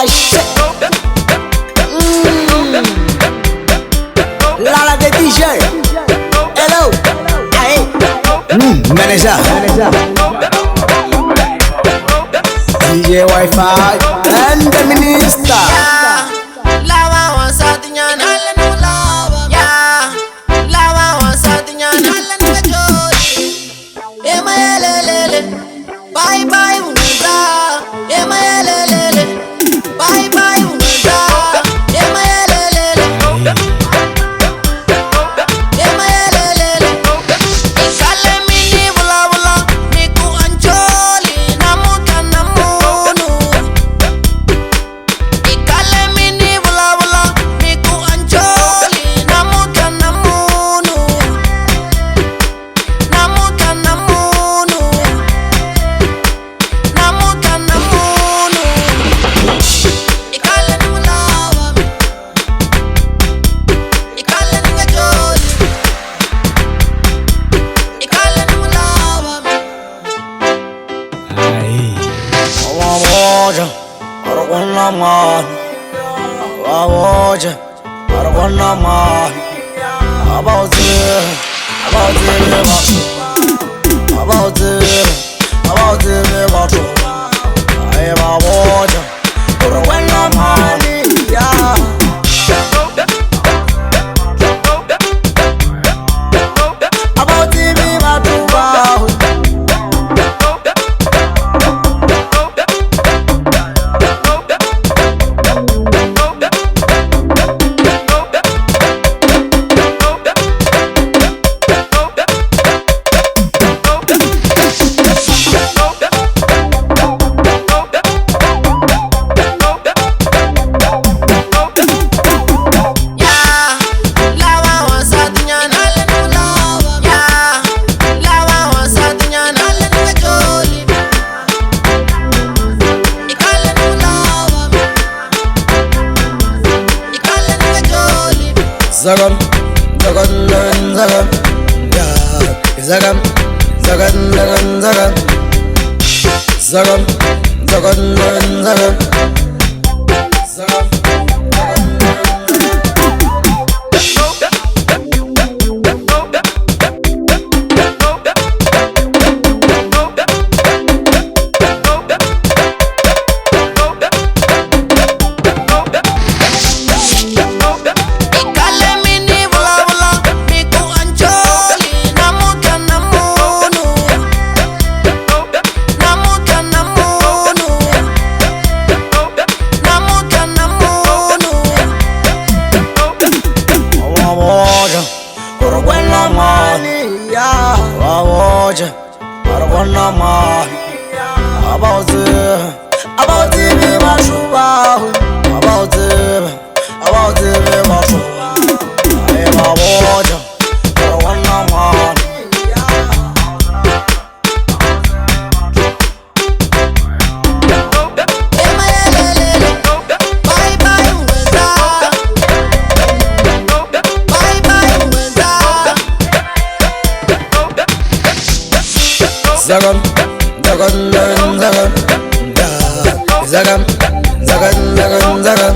Shit. Lala the DJ. Hello. Hey. Manager. DJ Wi-Fi and the minister. Lava wasatinya nala no lava. Lava wasatinya nala no jodi. Ema lelele. Bye bye unaza. Ema lelele. Bye bye unaza. Ema lelele. Ema lelele. Ikale mini bula bula. Niku anjoli namuka namunu. Ikale mini bula bula. Niku anjoli namuka namunu. Namuka namunu. Namuka namunu. Ikale nulawa. Ikale ningajoli. Ikale nulawa. Wawoja, arwana man. Wawoja, arwana man. About it, about it, I am a water, arwana man. About it, Lava wasatinya nala no lava. Lava wasatinya nala no joli. Ikale nulawa. Ikale ningajoli. Zagam, Zagam, Zagam, yeah. Zagam, Zagam, Zagam, Zagam, Zagam, Zagam, Zagam, Zagam. Ikale mini bula bula. Niku anjoli namuka namunu. Namuka namunu. Namuka namunu. Wawoja, arwana man. Wawoja, arwana man. About it, me mashuba. About it, me mashuba. I am a water, arwana man. Ema lelele. Bye bye unaza. Bye bye unaza. Zagam, Zagam, Zagam, yeah. Zagam, Zagam, Zagam, Zagam,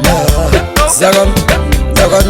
yeah. Zagam, Zagam,